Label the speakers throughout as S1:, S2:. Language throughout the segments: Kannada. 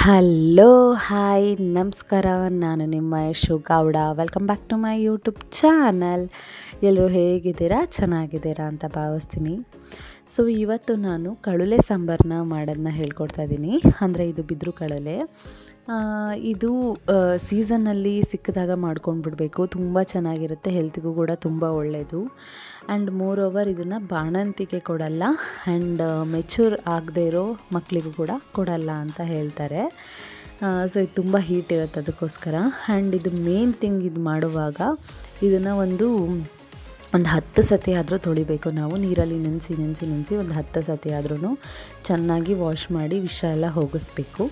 S1: ಹಲೋ ಹಾಯ್ ನಮಸ್ಕಾರ. ನಾನು ನಿಮ್ಮ Yashu Gowda. Welcome back to my YouTube channel. ಎಲ್ಲರೂ ಹೇಗಿದ್ದೀರಾ? ಚೆನ್ನಾಗಿದ್ದೀರಾ ಅಂತ ಭಾವಿಸ್ತೀನಿ. ಸೊ ಇವತ್ತು ನಾನು ಕಳುಲೆ ಸಾಂಬಾರನ್ನ ಮಾಡೋದನ್ನ ಹೇಳ್ಕೊಡ್ತಾ ಇದ್ದೀನಿ. ಅಂದರೆ ಇದು ಬಿದಿರು ಕಳಲೆ. ಇದು ಸೀಸನ್ನಲ್ಲಿ ಸಿಕ್ಕಿದಾಗ ಮಾಡ್ಕೊಂಡು ಬಿಡಬೇಕು. ತುಂಬ ಚೆನ್ನಾಗಿರುತ್ತೆ, ಹೆಲ್ತಿಗೂ ಕೂಡ ತುಂಬ ಒಳ್ಳೆಯದು. ಆ್ಯಂಡ್ ಮೋರ್ ಓವರ್ ಇದನ್ನು ಬಾಣಂತಿಗೆ ಕೊಡಲ್ಲ, ಆ್ಯಂಡ್ ಮೆಚೂರ್ ಆಗದೇ ಇರೋ ಮಕ್ಕಳಿಗೂ ಕೂಡ ಕೊಡಲ್ಲ ಅಂತ ಹೇಳ್ತಾರೆ. ಸೊ ಇದು ತುಂಬ ಹೀಟ್ ಇರುತ್ತೆ, ಅದಕ್ಕೋಸ್ಕರ. ಆ್ಯಂಡ್ ಇದು ಮೇನ್ ಥಿಂಗ್, ಇದು ಮಾಡುವಾಗ ಇದನ್ನು ಒಂದು 10 ಸತಿ ಆದರೂ ತೊಳಿಬೇಕು. ನಾವು ನೀರಲ್ಲಿ ನೆನೆಸಿ ಒಂದು 10 ಸತಿ ಆದ್ರೂ ಚೆನ್ನಾಗಿ ವಾಶ್ ಮಾಡಿ ವಿಷ ಎಲ್ಲ ಹೋಗಿಸ್ಬೇಕು.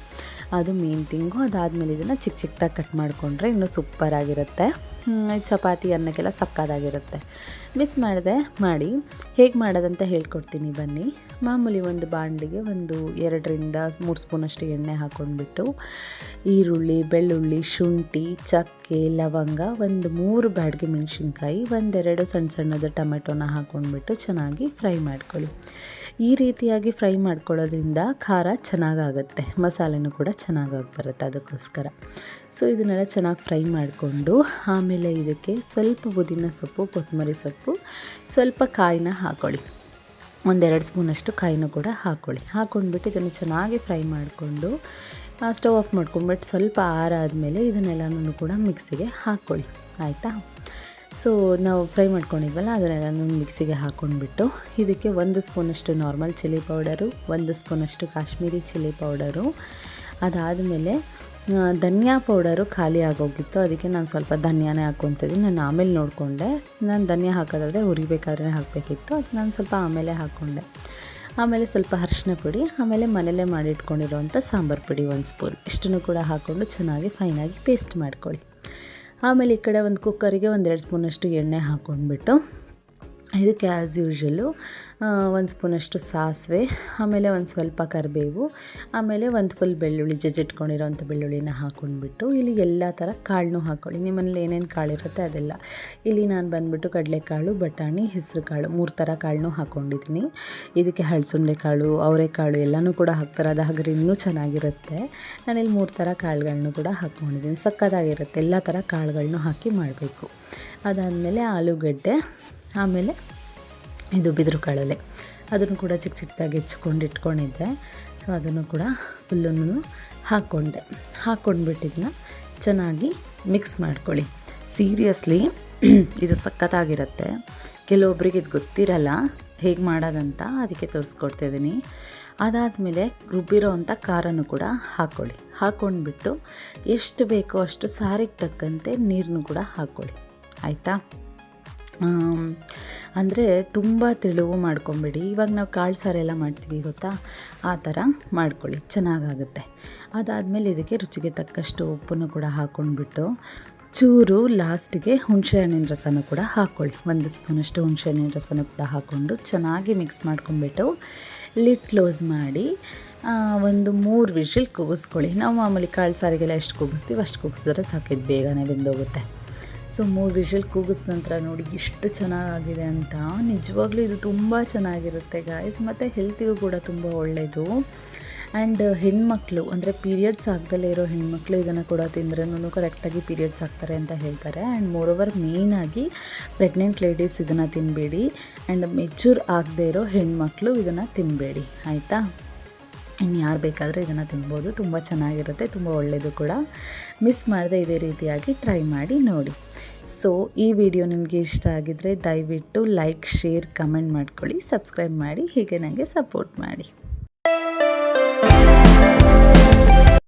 S1: ಅದು ಮೇನ್ ಥಿಂಗು. ಅದಾದಮೇಲೆ ಇದನ್ನು ಚಿಕ್ಕ ಚಿಕ್ಕದಾಗಿ ಕಟ್ ಮಾಡಿಕೊಂಡ್ರೆ ಇನ್ನೂ ಸೂಪರಾಗಿರುತ್ತೆ. ಚಪಾತಿ ಅನ್ನಕ್ಕೆಲ್ಲ ಸಕ್ಕತ್ತಾಗಿರುತ್ತೆ. ಮಿಸ್ ಮಾಡಿದೆ ಮಾಡಿ ಹೇಗೆ ಮಾಡೋದಂತ ಹೇಳ್ಕೊಡ್ತೀನಿ ಬನ್ನಿ. ಮಾಮೂಲಿ ಒಂದು ಬಾಣಲಿಗೆ ಒಂದು 2ರಿಂದ 3 ಸ್ಪೂನಷ್ಟು ಎಣ್ಣೆ ಹಾಕ್ಕೊಂಡ್ಬಿಟ್ಟು ಈರುಳ್ಳಿ, ಬೆಳ್ಳುಳ್ಳಿ, ಶುಂಠಿ, ಚಕ್ಕೆ, ಲವಂಗ, ಒಂದು 3 ಬ್ಯಾಡಗಿ ಮೆಣಸಿನ್ಕಾಯಿ, 1-2 ಸಣ್ಣದ ಟೊಮೆಟೊನ ಹಾಕ್ಕೊಂಡ್ಬಿಟ್ಟು ಚೆನ್ನಾಗಿ ಫ್ರೈ ಮಾಡ್ಕೊಳ್ಳಿ. ಈ ರೀತಿಯಾಗಿ ಫ್ರೈ ಮಾಡ್ಕೊಳ್ಳೋದ್ರಿಂದ ಖಾರ ಚೆನ್ನಾಗಾಗುತ್ತೆ, ಮಸಾಲೆನೂ ಕೂಡ ಚೆನ್ನಾಗಾಗಿ ಬರುತ್ತೆ, ಅದಕ್ಕೋಸ್ಕರ. ಸೊ ಇದನ್ನೆಲ್ಲ ಚೆನ್ನಾಗಿ ಫ್ರೈ ಮಾಡಿಕೊಂಡು ಆಮೇಲೆ ಇದಕ್ಕೆ ಸ್ವಲ್ಪ ಪುದೀನ ಸೊಪ್ಪು, ಕೊತ್ತಂಬರಿ ಸೊಪ್ಪು, ಸ್ವಲ್ಪ ಕಾಯಿನ ಹಾಕ್ಕೊಳ್ಳಿ. 1-2 ಸ್ಪೂನಷ್ಟು ಕಾಯಿನೂ ಕೂಡ ಹಾಕ್ಕೊಂಡ್ಬಿಟ್ಟು ಇದನ್ನು ಚೆನ್ನಾಗಿ ಫ್ರೈ ಮಾಡಿಕೊಂಡು ಸ್ಟವ್ ಆಫ್ ಮಾಡ್ಕೊಂಡ್ಬಿಟ್ಟು ಸ್ವಲ್ಪ ಆರಾದಮೇಲೆ ಇದನ್ನೆಲ್ಲನೂ ಕೂಡ ಮಿಕ್ಸಿಗೆ ಹಾಕ್ಕೊಳ್ಳಿ. ಆಯಿತಾ? ಸೊ ನಾವು ಫ್ರೈ ಮಾಡ್ಕೊಂಡಿದ್ವಲ್ಲ, ಅದನ್ನೆಲ್ಲ ಮಿಕ್ಸಿಗೆ ಹಾಕ್ಕೊಂಡ್ಬಿಟ್ಟು ಇದಕ್ಕೆ 1 ಸ್ಪೂನಷ್ಟು ನಾರ್ಮಲ್ ಚಿಲ್ಲಿ ಪೌಡರು, 1 ಸ್ಪೂನಷ್ಟು ಕಾಶ್ಮೀರಿ ಚಿಲ್ಲಿ ಪೌಡರು, ಅದಾದಮೇಲೆ ಧನಿಯಾ ಪೌಡರು ಖಾಲಿ ಆಗೋಗಿತ್ತು, ಅದಕ್ಕೆ ನಾನು ಸ್ವಲ್ಪ ಧನಿಯಾನೇ ಹಾಕ್ಕೊತಿದ್ದೀನಿ. ನಾನು ಆಮೇಲೆ ನೋಡಿಕೊಂಡೆ, ನಾನು ಧನಿಯಾ ಹಾಕೋದಾದರೆ ಹುರಿಬೇಕಾದ್ರೆ ಹಾಕಬೇಕಿತ್ತು, ಅದು ನಾನು ಸ್ವಲ್ಪ ಆಮೇಲೆ ಹಾಕ್ಕೊಂಡೆ. ಆಮೇಲೆ ಸ್ವಲ್ಪ ಅರಿಶಿನ ಪುಡಿ, ಆಮೇಲೆ ಮನೇಲೇ ಮಾಡಿಟ್ಕೊಂಡಿರೋವಂಥ ಸಾಂಬಾರು ಪುಡಿ 1 ಸ್ಪೂನ್, ಇಷ್ಟನ್ನು ಕೂಡ ಹಾಕ್ಕೊಂಡು ಚೆನ್ನಾಗಿ ಫೈನಾಗಿ ಪೇಸ್ಟ್ ಮಾಡ್ಕೊಳ್ಳಿ. ಆಮೇಲೆ ಈ ಕಡೆ ಒಂದು ಕುಕ್ಕರಿಗೆ 1-2 ಸ್ಪೂನಷ್ಟು ಎಣ್ಣೆ ಹಾಕ್ಕೊಂಡ್ಬಿಟ್ಟು ಇದಕ್ಕೆ ಆ್ಯಸ್ ಯೂಶ್ವಲ್ಲು 1 ಸ್ಪೂನಷ್ಟು ಸಾಸಿವೆ, ಆಮೇಲೆ ಒಂದು ಸ್ವಲ್ಪ ಕರಿಬೇವು, ಆಮೇಲೆ ಒಂದು ಫುಲ್ ಬೆಳ್ಳುಳ್ಳಿ, ಜಜ್ಜಿಟ್ಕೊಂಡಿರೋಂಥ ಬೆಳ್ಳುಳ್ಳಿನ ಹಾಕ್ಕೊಂಡ್ಬಿಟ್ಟು ಇಲ್ಲಿ ಎಲ್ಲ ಥರ ಕಾಳನ್ನೂ ಹಾಕ್ಕೊಳ್ಳಿ. ನಿಮ್ಮನೇಲಿ ಏನೇನು ಕಾಳಿರುತ್ತೆ ಅದೆಲ್ಲ. ಇಲ್ಲಿ ನಾನು ಬಂದುಬಿಟ್ಟು ಕಡಲೆಕಾಳು, ಬಟಾಣಿ, ಹೆಸರು ಕಾಳು 3 ಥರ ಕಾಳನ್ನೂ ಹಾಕ್ಕೊಂಡಿದ್ದೀನಿ. ಇದಕ್ಕೆ ಹಲಸುಂಡೆ ಕಾಳು, ಅವರೆಕಾಳು ಎಲ್ಲನೂ ಕೂಡ ಹಾಕ್ತಾರೆ, ಅದು ಹಾಗಾದ್ರೆ ಇನ್ನೂ ಚೆನ್ನಾಗಿರುತ್ತೆ. ನಾನಿಲ್ಲಿ 3 ಥರ ಕಾಳುಗಳನ್ನೂ ಕೂಡ ಹಾಕ್ಕೊಂಡಿದ್ದೀನಿ. ಸಕ್ಕತ್ತಾಗಿರುತ್ತೆ. ಎಲ್ಲ ಥರ ಕಾಳುಗಳನ್ನೂ ಹಾಕಿ ಮಾಡಬೇಕು. ಅದಾದಮೇಲೆ ಆಲೂಗಡ್ಡೆ, ಆಮೇಲೆ ಇದು ಬಿದಿರು ಕಳಲೆ, ಅದನ್ನು ಕೂಡ ಚಿಕ್ಕ ಚಿಕ್ಕದಾಗಿ ಹೆಚ್ಕೊಂಡು ಇಟ್ಕೊಂಡಿದ್ದೆ. ಸೊ ಅದನ್ನು ಕೂಡ ಫುಲ್ಲನ್ನು ಹಾಕ್ಕೊಂಡ್ಬಿಟ್ಟಿದ್ದನ್ನ ಚೆನ್ನಾಗಿ ಮಿಕ್ಸ್ ಮಾಡ್ಕೊಳ್ಳಿ. ಸೀರಿಯಸ್ಲಿ ಇದು ಸಖತ್ತಾಗಿರುತ್ತೆ. ಕೆಲವೊಬ್ಬರಿಗೆ ಇದು ಗೊತ್ತಿರಲ್ಲ ಹೇಗೆ ಮಾಡೋದಂತ, ಅದಕ್ಕೆ ತೋರಿಸ್ಕೊಡ್ತಿದ್ದೀನಿ. ಅದಾದಮೇಲೆ ರುಬ್ಬಿರೋ ಅಂಥ ಖಾರನೂ ಕೂಡ ಹಾಕ್ಕೊಂಡ್ಬಿಟ್ಟು ಎಷ್ಟು ಬೇಕೋ ಅಷ್ಟು ಸಾರಿಗೆ ತಕ್ಕಂತೆ ನೀರನ್ನು ಕೂಡ ಹಾಕ್ಕೊಳ್ಳಿ. ಆಯಿತಾ? ಅಂದರೆ ತುಂಬ ತೆಳುವು ಮಾಡ್ಕೊಂಬಿಡಿ. ಇವಾಗ ನಾವು ಕಾಳು ಸಾರೆಲ್ಲ ಮಾಡ್ತೀವಿ ಗೊತ್ತಾ, ಆ ಥರ ಮಾಡ್ಕೊಳ್ಳಿ, ಚೆನ್ನಾಗಾಗುತ್ತೆ. ಅದಾದಮೇಲೆ ಇದಕ್ಕೆ ರುಚಿಗೆ ತಕ್ಕಷ್ಟು ಉಪ್ಪನ್ನು ಕೂಡ ಹಾಕ್ಕೊಂಡ್ಬಿಟ್ಟು ಚೂರು ಲಾಸ್ಟಿಗೆ ಹುಣಸೆಹಣ್ಣಿನ ರಸನೂ ಕೂಡ ಹಾಕ್ಕೊಳ್ಳಿ. 1 ಸ್ಪೂನಷ್ಟು ಹುಣಸೆಹಣ್ಣಿನ ರಸನೂ ಕೂಡ ಹಾಕ್ಕೊಂಡು ಚೆನ್ನಾಗಿ ಮಿಕ್ಸ್ ಮಾಡ್ಕೊಂಡ್ಬಿಟ್ಟು ಲಿಡ್ ಕ್ಲೋಸ್ ಮಾಡಿ ಒಂದು 3 ವಿಷಲ್ ಕೂಗಿಸ್ಕೊಳ್ಳಿ. ನಾವು ಮಾಮೂಲಿ ಕಾಳು ಸಾರಿಗೆಲ್ಲ ಎಷ್ಟು ಕೂಗಿಸ್ತೀವಿ ಅಷ್ಟು ಕೂಗಿಸಿದ್ರೆ ಸಾಕಿದ್ದು ಬೇಗನೆ ಬೆಂದೋಗುತ್ತೆ. ಸೊ 3 ವಿಷಲ್ ಕೂಗಿಸಿದ ನಂತರ ನೋಡಿ ಎಷ್ಟು ಚೆನ್ನಾಗಿದೆ ಅಂತ. ನಿಜವಾಗ್ಲೂ ಇದು ತುಂಬ ಚೆನ್ನಾಗಿರುತ್ತೆ ಗಾಯ್ಸ್, ಮತ್ತು ಹೆಲ್ತಿಗೂ ಕೂಡ ತುಂಬ ಒಳ್ಳೆಯದು. ಆ್ಯಂಡ್ ಹೆಣ್ಮಕ್ಳು, ಅಂದರೆ ಪೀರಿಯಡ್ಸ್ ಆಗದಲ್ಲೇ ಇರೋ ಹೆಣ್ಮಕ್ಳು ಇದನ್ನು ಕೂಡ ತಿಂದ್ರೂ ಕರೆಕ್ಟಾಗಿ ಪೀರಿಯಡ್ಸ್ ಆಗ್ತಾರೆ ಅಂತ ಹೇಳ್ತಾರೆ. ಆ್ಯಂಡ್ ಮೋರ್ ಓವರ್ ಮೇಯ್ನಾಗಿ ಪ್ರೆಗ್ನೆಂಟ್ ಲೇಡೀಸ್ ಇದನ್ನು ತಿನ್ನಬೇಡಿ, ಆ್ಯಂಡ್ ಮೆಚೂರ್ ಆಗದೇ ಇರೋ ಹೆಣ್ಮಕ್ಳು ಇದನ್ನು ತಿನ್ನಬೇಡಿ. ಆಯಿತಾ? ಇನ್ನು ಯಾರು ಬೇಕಾದರೆ ಇದನ್ನು ತಿನ್ಬೋದು. ತುಂಬ ಚೆನ್ನಾಗಿರುತ್ತೆ, ತುಂಬ ಒಳ್ಳೆಯದು ಕೂಡ. ಮಿಸ್ ಮಾಡದೆ ಇದೇ ರೀತಿಯಾಗಿ ಟ್ರೈ ಮಾಡಿ ನೋಡಿ. ಸೊ ಈ ವಿಡಿಯೋ ನಿಮಗೆ ಇಷ್ಟ ಆಗಿದ್ದರೆ ದಯವಿಟ್ಟು ಲೈಕ್, ಶೇರ್, ಕಮೆಂಟ್ ಮಾಡ್ಕೊಳ್ಳಿ, ಸಬ್ಸ್ಕ್ರೈಬ್ ಮಾಡಿ, ಹೀಗೆ ನನಗೆ ಸಪೋರ್ಟ್ ಮಾಡಿ.